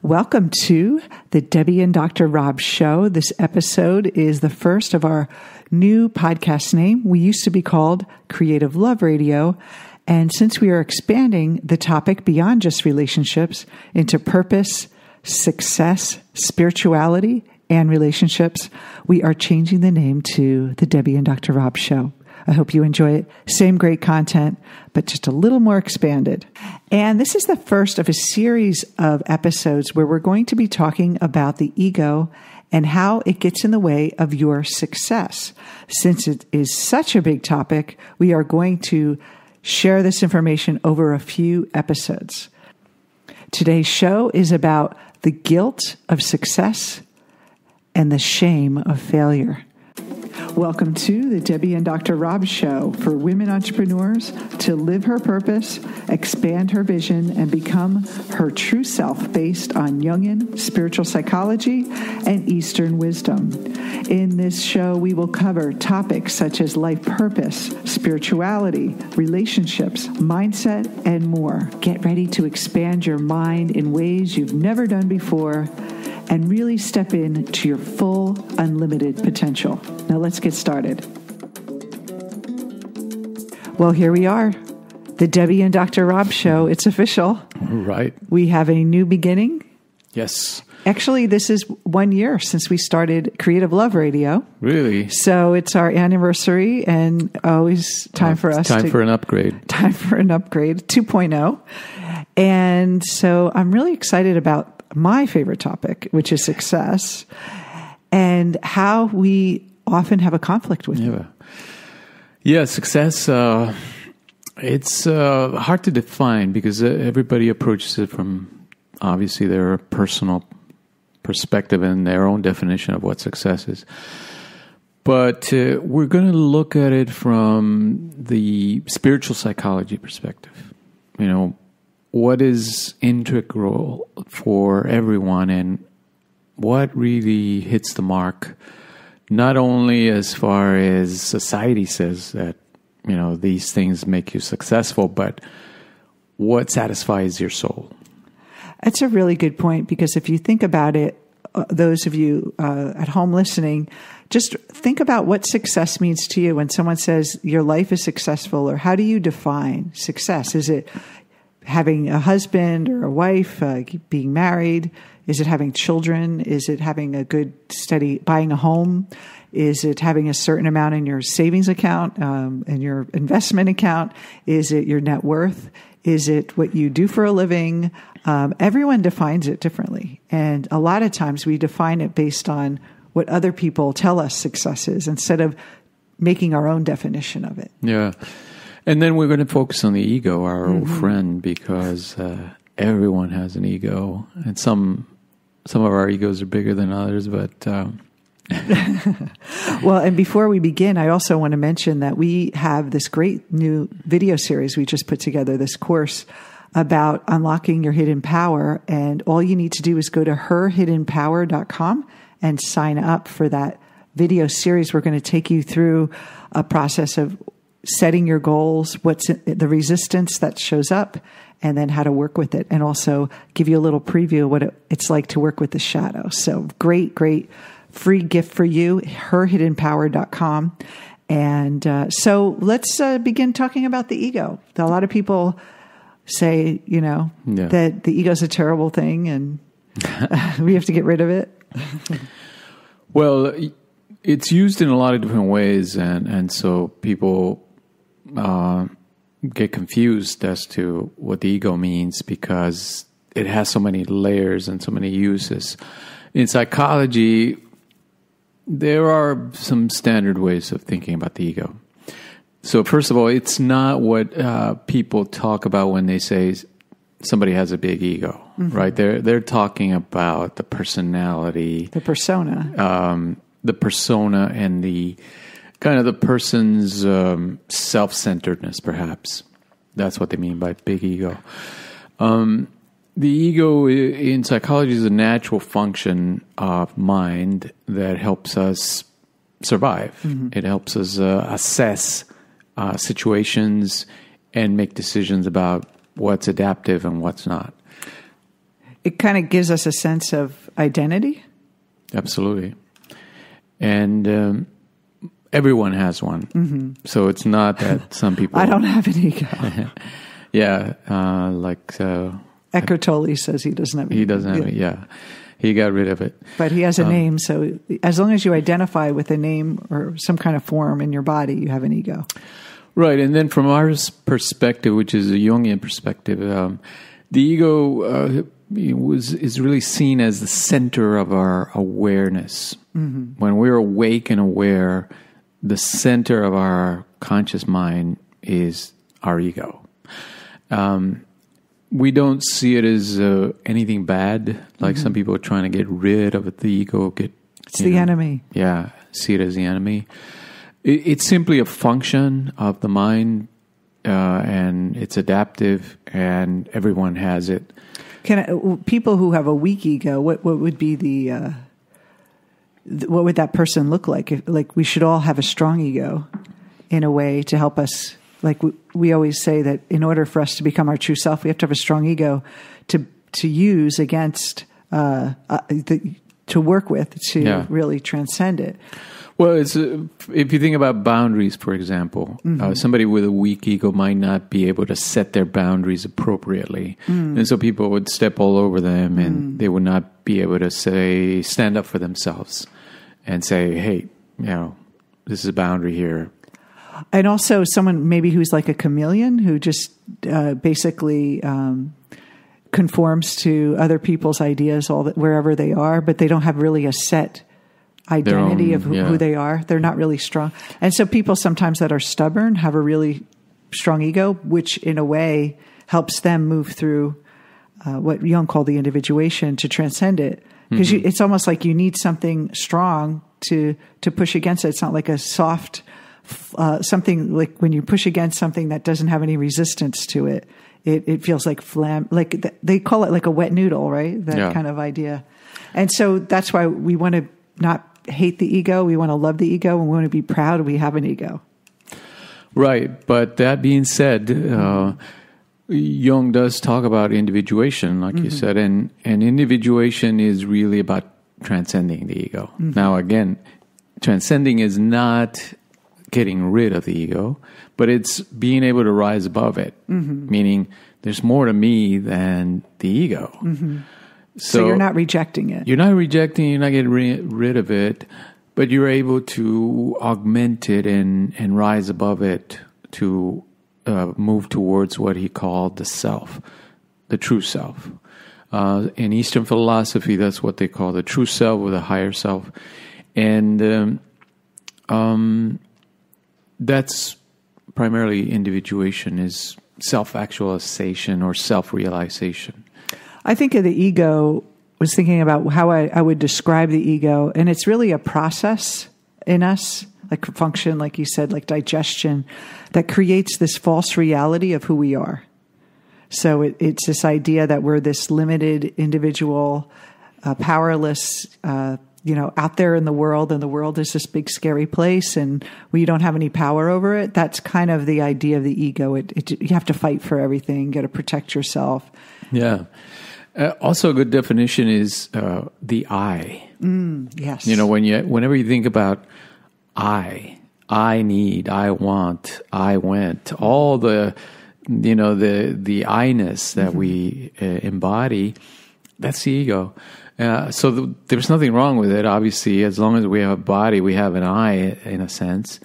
Welcome to the Debbie and Dr. Rob Show. This episode is the first of our new podcast name. We used to be called Creative Love Radio. And since we are expanding the topic beyond just relationships into purpose, success, spirituality, and relationships, we are changing the name to the Debbie and Dr. Rob Show. I hope you enjoy it. Same great content, but just a little more expanded. And this is the first of a series of episodes where we're going to be talking about the ego and how it gets in the way of your success. Since it is such a big topic, we are going to share this information over a few episodes. Today's show is about the guilt of success and the shame of failure. Welcome to the Debbie and Dr. Rob Show for women entrepreneurs to live her purpose, expand her vision, and become her true self based on Jungian spiritual psychology and Eastern wisdom. In this show, we will cover topics such as life purpose, spirituality, relationships, mindset, and more. Get ready to expand your mind in ways you've never done before and really step into your full, unlimited potential. Now let's get started. Well, here we are, the Debbie and Dr. Rob Show. It's official. Right. We have a new beginning. Yes. Actually, this is 1 year since we started Creative Love Radio. Really? So it's our anniversary and always time for us Time for an upgrade. Time for an upgrade, 2.0. And so I'm really excited about my favorite topic, which is success, and how we often have a conflict with it. Yeah, success, it's hard to define because everybody approaches it from obviously their personal perspective and their own definition of what success is. But we're going to look at it from the spiritual psychology perspective. You know, what is integral for everyone and what really hits the mark, not only as far as society says that, you know, these things make you successful, but what satisfies your soul. That's a really good point, because if you think about it, those of you at home listening, just think about what success means to you. When someone says your life is successful, or how do you define success? Is it having a husband or a wife, being married? Is it having children? Is it having a good, steady, buying a home? Is it having a certain amount in your savings account, in your investment account? Is it your net worth? Is it what you do for a living? Everyone defines it differently. And a lot of times we define it based on what other people tell us success is, instead of making our own definition of it. Yeah. And then we're going to focus on the ego, our old friend, because everyone has an ego, and some of our egos are bigger than others. But well, and before we begin, I also want to mention that we have this great new video series we just put together, this course about unlocking your hidden power, and all you need to do is go to herhiddenpower.com and sign up for that video series. We're going to take you through a process of setting your goals, what's the resistance that shows up, and then how to work with it, and also give you a little preview of what it's like to work with the shadow. So great free gift for you, herhiddenpower.com. And so let's begin talking about the ego. A lot of people say, that the ego is a terrible thing and we have to get rid of it. Well, it's used in a lot of different ways, and so people get confused as to what the ego means because it has so many layers and so many uses. In psychology, there are some standard ways of thinking about the ego. So first of all, it's not what people talk about when they say somebody has a big ego, right? They're talking about the personality, the persona, and the kind of the person's self-centeredness, perhaps. That's what they mean by big ego. The ego in psychology is a natural function of mind that helps us survive. It helps us assess situations and make decisions about what's adaptive and what's not. it kind of gives us a sense of identity. Absolutely. And everyone has one. Mm-hmm. So it's not that some people... I don't have an ego. Yeah. Eckhart Tolle says he doesn't have an ego. He doesn't have it, yeah. He got rid of it. But he has a name, so as long as you identify with a name or some kind of form in your body, you have an ego. Right, and then from our perspective, which is a Jungian perspective, the ego is really seen as the center of our awareness. Mm-hmm. When we're awake and aware, the center of our conscious mind is our ego. We don't see it as anything bad, like some people are trying to get rid of the ego. It's the enemy. Yeah, see it as the enemy. It's simply a function of the mind, and it's adaptive, and everyone has it. People who have a weak ego, what would be what would that person look like? Like we should all have a strong ego, in a way, to help us. Like we always say that in order for us to become our true self, we have to have a strong ego to use against to work with to really transcend it. Well, it's if you think about boundaries, for example, somebody with a weak ego might not be able to set their boundaries appropriately. And so people would step all over them, and they would not be able to stand up for themselves and say, hey, this is a boundary here. And also someone maybe who's like a chameleon who just basically conforms to other people's ideas wherever they are, but they don't have really a set identity of who they are. They're not really strong. And so people sometimes that are stubborn have a really strong ego, which in a way helps them move through what Jung called the individuation to transcend it. Because it's almost like you need something strong to push against it. It's not like a soft something, like when you push against something that doesn't have any resistance to it, it feels like they call it like a wet noodle, right? That kind of idea. And so that's why we want to not hate the ego. We want to love the ego, and we want to be proud we have an ego. Right. But that being said, Jung does talk about individuation, like you said, and individuation is really about transcending the ego. Now, again, transcending is not getting rid of the ego, but it's being able to rise above it, meaning there's more to me than the ego. So you're not rejecting it. You're not rejecting, you're not getting rid of it, but you're able to augment it and rise above it to move towards what he called the self, the true self. In Eastern philosophy, that's what they call the true self or the higher self. And that's primarily individuation, is self-actualization or self-realization. I think of the ego, was thinking about how I would describe the ego, and it's really a process in us, like function, like you said, like digestion, that creates this false reality of who we are. So it's this idea that we're this limited individual, powerless, out there in the world, and the world is this big scary place, and we don't have any power over it. That's kind of the idea of the ego. You have to fight for everything. You got to protect yourself. Yeah. Also, a good definition is the I. Yes. Whenever you think about I need, I want, I went, all the I-ness that we embody, that's the ego. So there's nothing wrong with it. Obviously, as long as we have a body, we have an I, in a sense.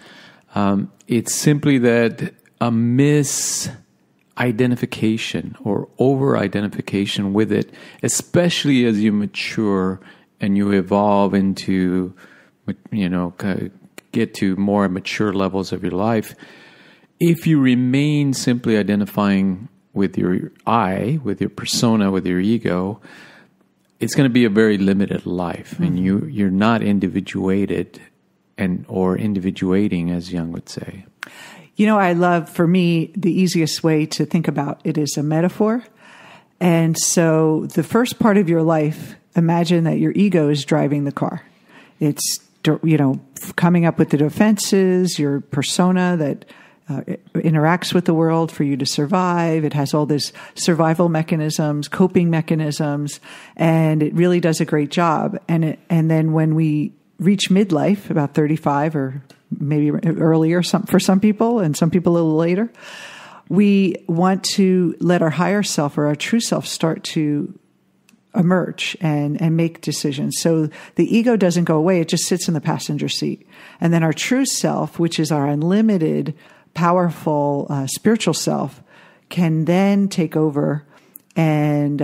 It's simply that a misidentification or over-identification with it, especially as you mature and you evolve into, get to more mature levels of your life. If you remain simply identifying with your I, with your persona, with your ego, it's going to be a very limited life, and you're not individuated or individuating, as Jung would say. I love, for me, the easiest way to think about it is a metaphor. And so the first part of your life, imagine that your ego is driving the car. It's, coming up with the defenses, your persona that interacts with the world for you to survive. It has all this survival mechanisms, coping mechanisms, and it really does a great job. And then when we reach midlife, about 35 or maybe earlier for some people, and some people a little later, we want to let our higher self or our true self start to emerge and make decisions. So the ego doesn't go away. It just sits in the passenger seat. And then our true self, which is our unlimited, powerful spiritual self, can then take over and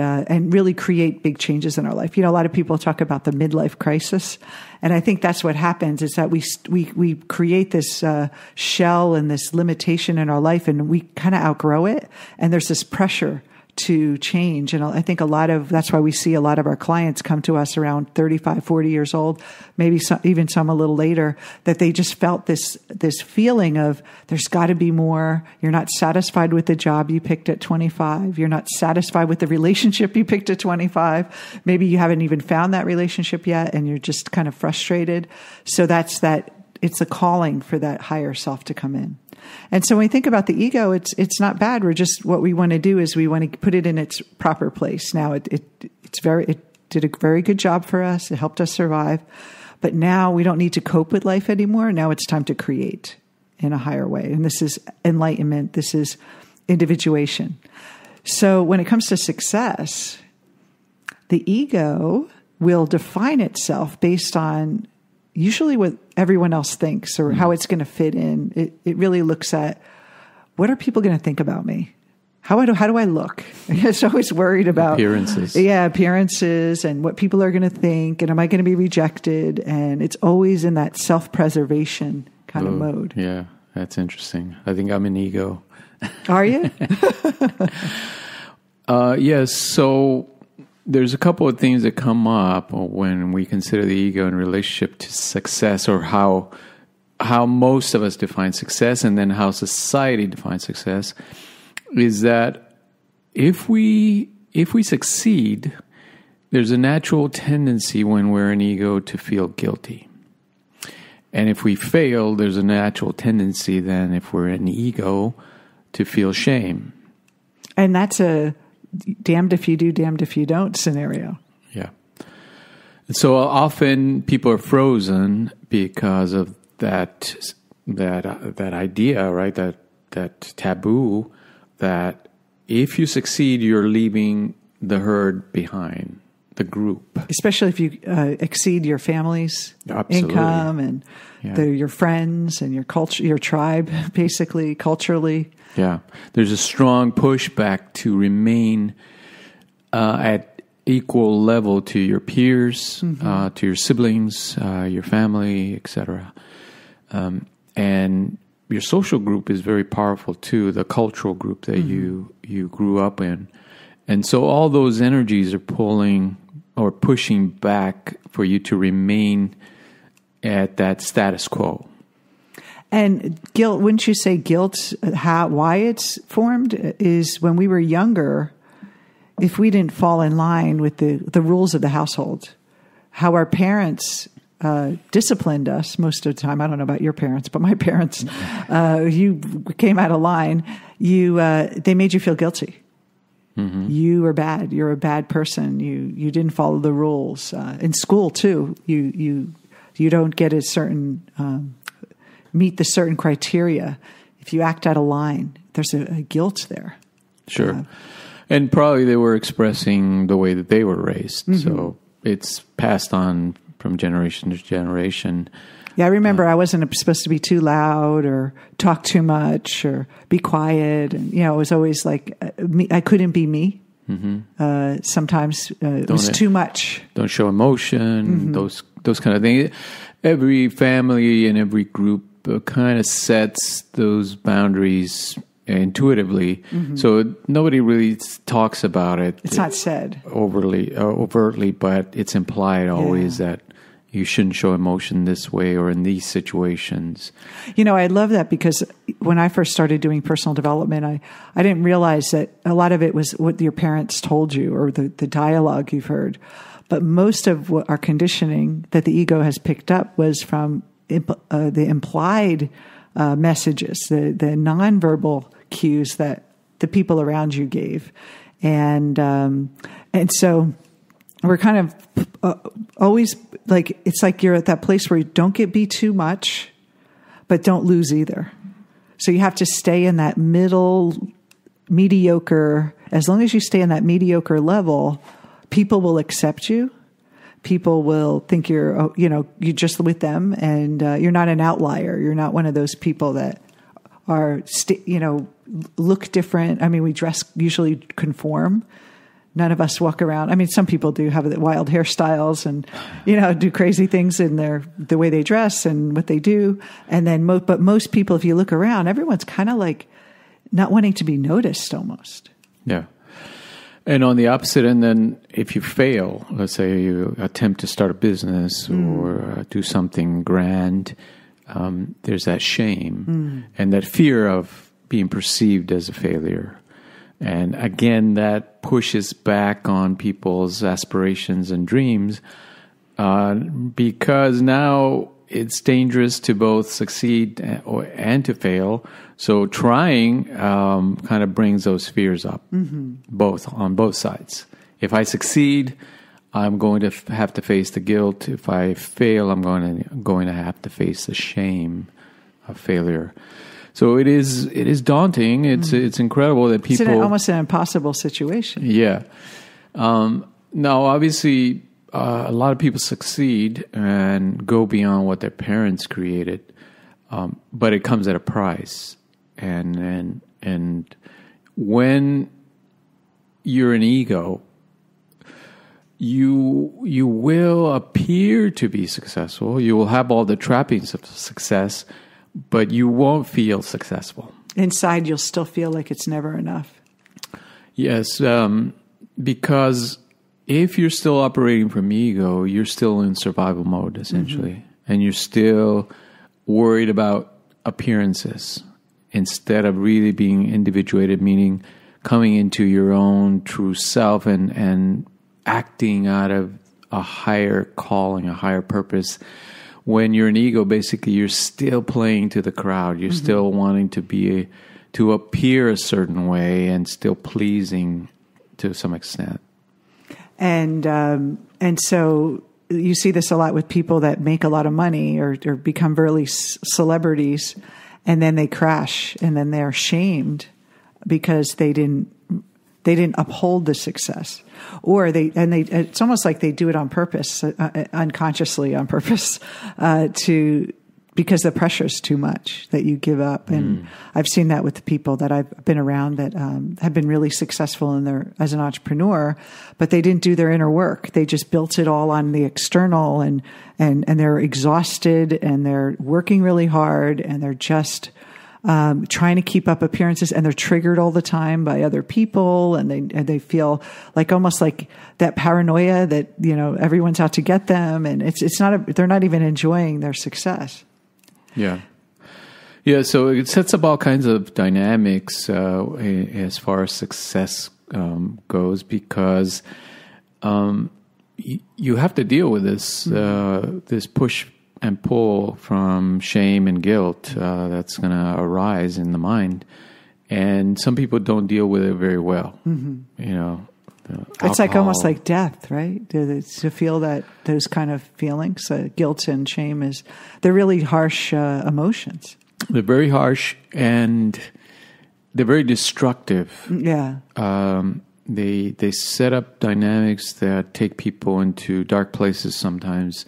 really create big changes in our life. You know, a lot of people talk about the midlife crisis, and I think that's what happens, is that we create this shell and this limitation in our life, and we kind of outgrow it, and there's this pressure to change. And I think that's why we see a lot of our clients come to us around 35, 40 years old, maybe even some a little later, that they just felt this feeling of there's got to be more. You're not satisfied with the job you picked at 25. You're not satisfied with the relationship you picked at 25. Maybe you haven't even found that relationship yet, and you're just kind of frustrated. So it's a calling for that higher self to come in. And so when we think about the ego, it's not bad. What we want to do is we want to put it in its proper place. Now it did a very good job for us. It helped us survive. But now we don't need to cope with life anymore. Now it's time to create in a higher way. And this is enlightenment. This is individuation. So when it comes to success, the ego will define itself based on usually what everyone else thinks or how it's going to fit in. It really looks at, what are people going to think about me? How do I look? It's always worried about appearances. Yeah, appearances and what people are going to think, and am I going to be rejected? And it's always in that self-preservation kind of mode. Yeah, that's interesting. I think I'm an ego. Are you? Yes. So there's a couple of things that come up when we consider the ego in relationship to success, or how most of us define success, and then how society defines success. Is that if we succeed, there's a natural tendency when we're an ego to feel guilty. And if we fail, there's a natural tendency then, if we're an ego, to feel shame. And that's a damned if you do, damned if you don't scenario. Yeah. So often people are frozen because of that idea, right? That taboo, that if you succeed, you're leaving the herd behind, the group. Especially if you exceed your family's income and your friends and your culture, your tribe, basically, culturally. Yeah. There's a strong pushback to remain at equal level to your peers, to your siblings, your family, etc. And your social group is very powerful too, the cultural group that you grew up in. And so all those energies are pulling or pushing back for you to remain at that status quo. And guilt, wouldn't you say guilt, why it's formed is when we were younger, if we didn't fall in line with the rules of the household, how our parents disciplined us most of the time. I don't know about your parents, but my parents, you came out of line, they made you feel guilty. Mm-hmm. You were bad. You're a bad person. You didn't follow the rules. In school too, you don't get a certain meet the certain criteria. If you act out of line, there's a guilt there. Sure. And probably they were expressing the way that they were raised. Mm-hmm. So it's passed on from generation to generation. Yeah, I remember I wasn't supposed to be too loud or talk too much or be quiet. And, it was always like I couldn't be me. Mm-hmm. Sometimes it was too much. Don't show emotion, those kind of things. Every family and every group kind of sets those boundaries intuitively. Mm-hmm. So nobody really talks about it. It's not said overtly, but it's implied always that you shouldn't show emotion this way or in these situations. I love that because when I first started doing personal development, I didn't realize that a lot of it was what your parents told you or the dialogue you've heard. But most of what our conditioning that the ego has picked up was from the implied messages, the nonverbal cues that the people around you gave. And so we're kind of always like, it's like you're at that place where you don't be too much, but don't lose either. So you have to stay in that middle mediocre. As long as you stay in that mediocre level, people will accept you. People will think you're just with them, and you're not an outlier. You're not one of those people that are, look different. I mean, we usually conform. None of us walk around. I mean, some people do have the wild hairstyles and, do crazy things in the way they dress and what they do. And then, but most people, if you look around, everyone's kind of like not wanting to be noticed almost. Yeah. And on the opposite end, then if you fail, let's say you attempt to start a business or do something grand, there's that shame and that fear of being perceived as a failure. And again, that pushes back on people's aspirations and dreams because now it's dangerous to both succeed and to fail. So trying kind of brings those fears up, on both sides. If I succeed, I'm going to have to face the guilt. If I fail, I'm going to have to face the shame of failure. So it is daunting. It's incredible that people. It's almost an impossible situation. Yeah. Now, obviously, a lot of people succeed and go beyond what their parents created, but it comes at a price. And when you're an ego, you will appear to be successful. You will have all the trappings of success, but you won't feel successful. Inside, you'll still feel like it's never enough. Yes, because if you're still operating from ego, you're still in survival mode, essentially. And you're still worried about appearances instead of really being individuated, meaning coming into your own true self and acting out of a higher calling, a higher purpose. When you're an ego, basically, you're still playing to the crowd. You're still wanting to appear a certain way and still pleasing to some extent. And so you see this a lot with people that make a lot of money or become really celebrities, and then they crash, and then they're shamed because they didn't uphold the success. Or it's almost like they do it on purpose, unconsciously on purpose, because the pressure is too much that you give up. And I've seen that with the people that I've been around that have been really successful as an entrepreneur, but they didn't do their inner work. They just built it all on the external, and they're exhausted, and they're working really hard, and they're just trying to keep up appearances, and they're triggered all the time by other people, and they feel like almost like that paranoia that everyone's out to get them, and they're not even enjoying their success. Yeah. So it sets up all kinds of dynamics as far as success goes, because you have to deal with this push and pull from shame and guilt that's going to arise in the mind. And some people don't deal with it very well. It's like almost like death, right? To feel those kind of feelings, guilt and shame, they're really harsh emotions. They're very harsh, and they're very destructive. Yeah. They set up dynamics that take people into dark places sometimes.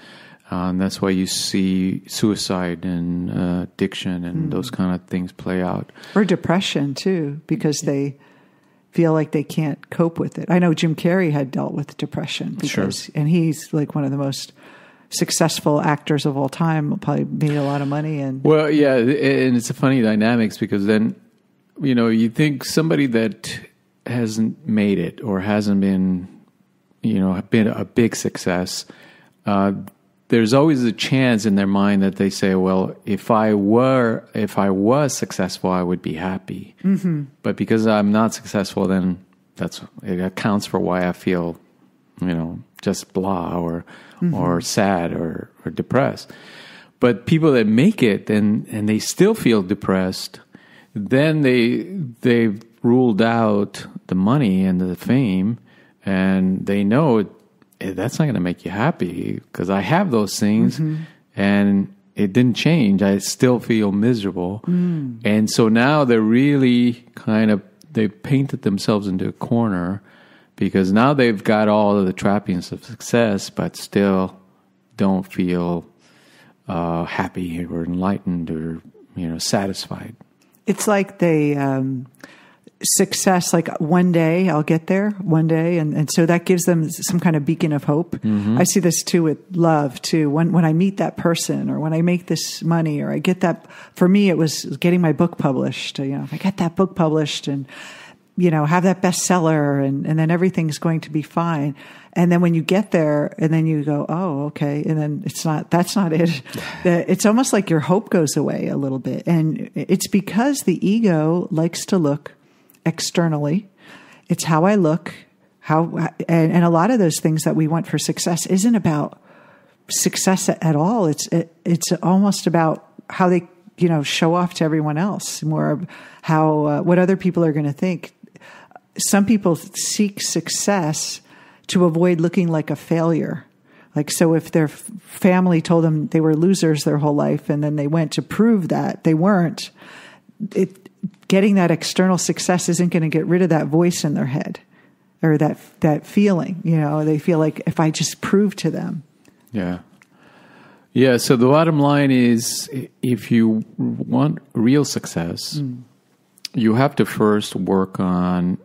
And that's why you see suicide and addiction and those kind of things play out. Or depression, too, because they feel like they can't cope with it. I know Jim Carrey had dealt with depression, and he's like one of the most successful actors of all time, probably made a lot of money. Well, yeah, and it's a funny dynamics, because then, you think somebody that hasn't made it or hasn't been a big success, there's always a chance in their mind that they say, well, if I was successful, I would be happy. But because I'm not successful, then it accounts for why I feel, just blah or sad or depressed. But people that make it and they still feel depressed, then they've ruled out the money and the fame, and they know that's not going to make you happy because I have those things and it didn't change. I still feel miserable. And so now they're really they painted themselves into a corner because now they've got all of the trappings of success, but still don't feel happy or enlightened or, satisfied. It's like success, like one day I'll get there, one day. And so that gives them some kind of beacon of hope. I see this too with love too. When I meet that person or when I make this money or I get that, for me, it was getting my book published. If I get that book published and, have that bestseller and then everything's going to be fine. And then when you get there and then you go, oh, okay. And then that's not it. It's almost like your hope goes away a little bit. And it's because the ego likes to look externally. It's how I look, and a lot of those things that we want for success isn't about success at all. It's almost about how they, show off to everyone else, more of how, what other people are going to think. Some people seek success to avoid looking like a failure. Like, so if their family told them they were losers their whole life and then they went to prove that they weren't, getting that external success isn't going to get rid of that voice in their head or that feeling. They feel like if I just prove to them. Yeah. Yeah. So the bottom line is, if you want real success, you have to first work on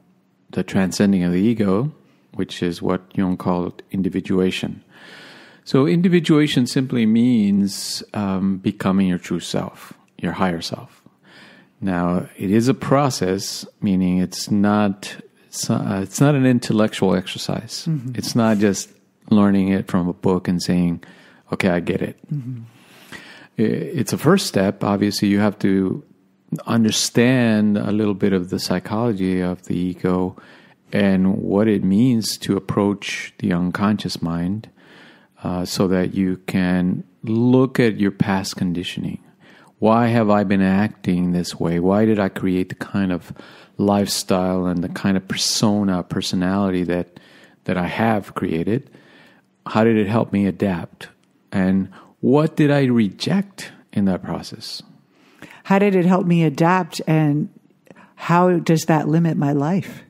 the transcending of the ego, which is what Jung called individuation. So individuation simply means becoming your true self, your higher self. Now, it is a process, meaning it's not an intellectual exercise. It's not just learning it from a book and saying, okay, I get it. It's a first step. Obviously, you have to understand a little bit of the psychology of the ego and what it means to approach the unconscious mind so that you can look at your past conditioning. Why have I been acting this way? Why did I create the kind of lifestyle and the kind of personality that I have created? How did it help me adapt? And what did I reject in that process? How did it help me adapt, and how does that limit my life?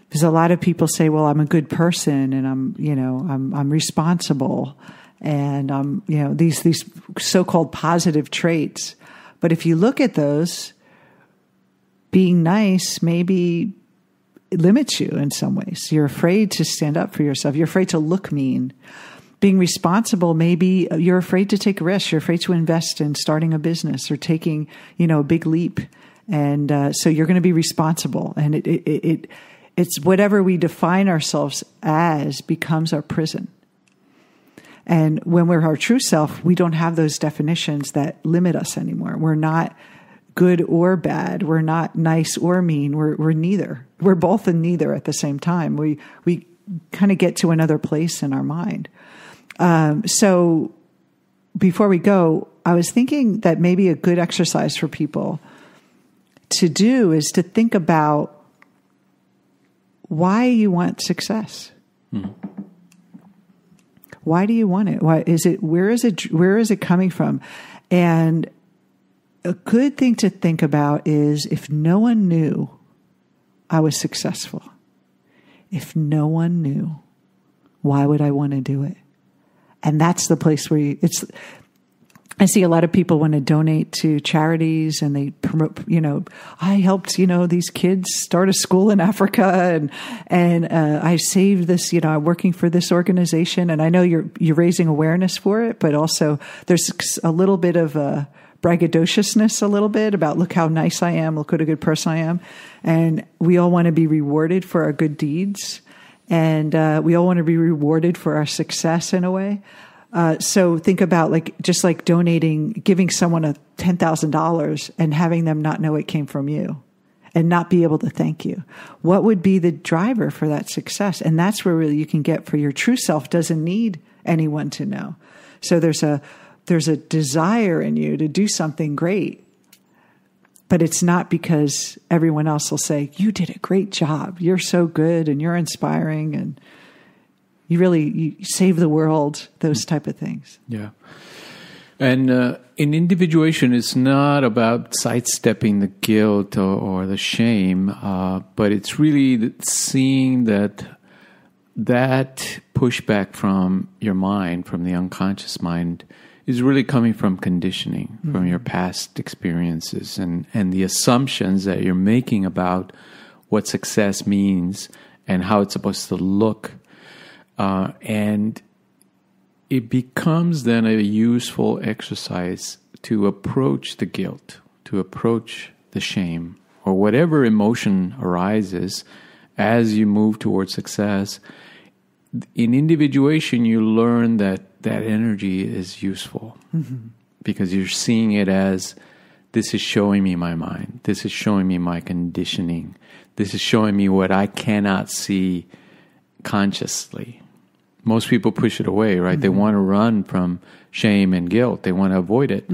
Because a lot of people say, well, I'm a good person and I'm responsible and these so-called positive traits. But if you look at those, being nice maybe limits you in some ways. You're afraid to stand up for yourself. You're afraid to look mean. Being responsible, maybe you're afraid to take risks. You're afraid to invest in starting a business or taking, a big leap. And so you're going to be responsible. And it's whatever we define ourselves as becomes our prison. And when we're our true self, we don't have those definitions that limit us anymore. We're not good or bad. We're not nice or mean. We're neither. We're both and neither at the same time. We kind of get to another place in our mind. So before we go, I was thinking that maybe a good exercise for people to do is to think about why you want success. Why do you want it? Why is it? Where is it coming from? And a good thing to think about is, if no one knew I was successful, if no one knew, why would I want to do it? And that's the place where I see a lot of people want to donate to charities and they promote, I helped, these kids start a school in Africa and I saved this, I'm working for this organization, and I know you're raising awareness for it, but also there's a little bit of braggadociousness a little bit about, look how nice I am, look what a good person I am. And we all want to be rewarded for our good deeds. And we all want to be rewarded for our success in a way. So think about just like donating, giving someone $10,000 and having them not know it came from you and not be able to thank you. What would be the driver for that success? And that's where really you can get for your true self. Doesn't need anyone to know. So there's a there's a desire in you to do something great, but it's not because everyone else will say, you did a great job. You're so good and you're inspiring and you save the world, those type of things. Yeah. And in individuation, it's not about sidestepping the guilt or the shame, but it's really seeing that pushback from your mind, from the unconscious mind, is really coming from conditioning, from your past experiences and the assumptions that you're making about what success means and how it's supposed to look. And it becomes then a useful exercise to approach the guilt, to approach the shame, or whatever emotion arises as you move towards success. In individuation, you learn that energy is useful because you're seeing it as, this is showing me my mind. This is showing me my conditioning. This is showing me what I cannot see consciously. Most people push it away, right? They want to run from shame and guilt. They want to avoid it.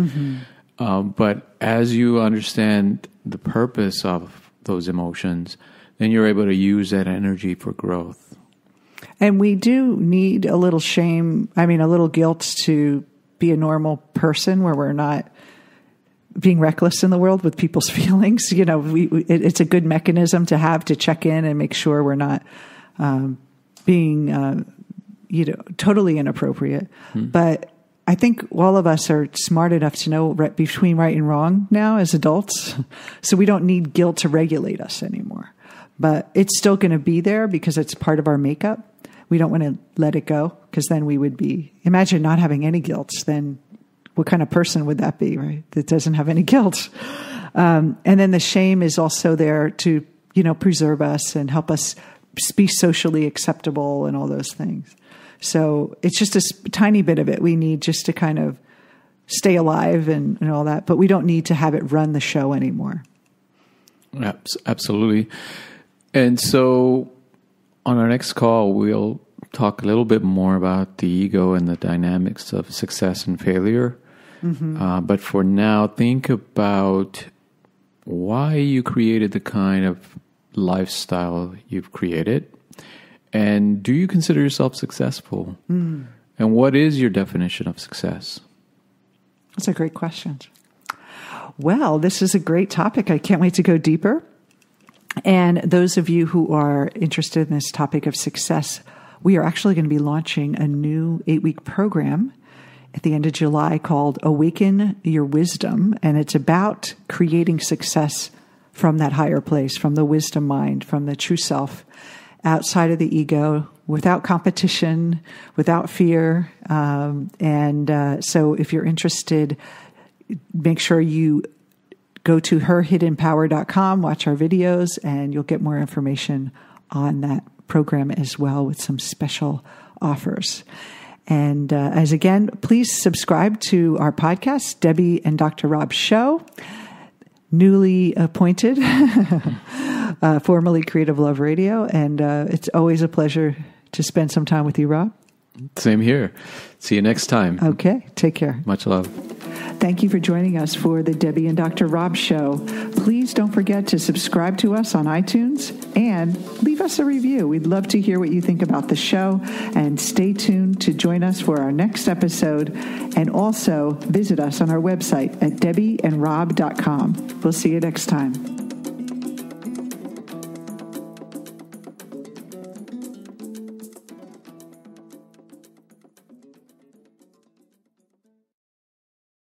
But as you understand the purpose of those emotions, then you're able to use that energy for growth. And we do need a little a little guilt to be a normal person where we're not being reckless in the world with people's feelings. It's a good mechanism to have to check in and make sure we're not being totally inappropriate. But I think all of us are smart enough to know between right and wrong now as adults. So we don't need guilt to regulate us anymore. But it's still going to be there because it's part of our makeup. We don't want to let it go because then we would imagine not having any guilt. Then what kind of person would that be, right? That doesn't have any guilt. And then the shame is also there to, preserve us and help us be socially acceptable and all those things. So it's just a tiny bit of it we need just to kind of stay alive and all that. But we don't need to have it run the show anymore. Absolutely. And so on our next call, we'll talk a little bit more about the ego and the dynamics of success and failure. But for now, think about why you created the kind of lifestyle you've created. And do you consider yourself successful? And what is your definition of success? That's a great question. Well, this is a great topic. I can't wait to go deeper. And those of you who are interested in this topic of success, we are actually going to be launching a new 8-week program at the end of July called Awaken Your Wisdom. And it's about creating success from that higher place, from the wisdom mind, from the true self, outside of the ego, without competition, without fear. So if you're interested, make sure you go to herhiddenpower.com, watch our videos, and you'll get more information on that program as well with some special offers. And as again, please subscribe to our podcast, Debbie and Dr. Rob's show, newly appointed, formerly Creative Love Radio. And it's always a pleasure to spend some time with you, Rob. Same here. See you next time. Okay. Take care. Much love. Thank you for joining us for the Debbie and Dr. Rob show. Please don't forget to subscribe to us on iTunes and leave us a review. We'd love to hear what you think about the show, and stay tuned to join us for our next episode, and also visit us on our website at debbieandrob.com. We'll see you next time.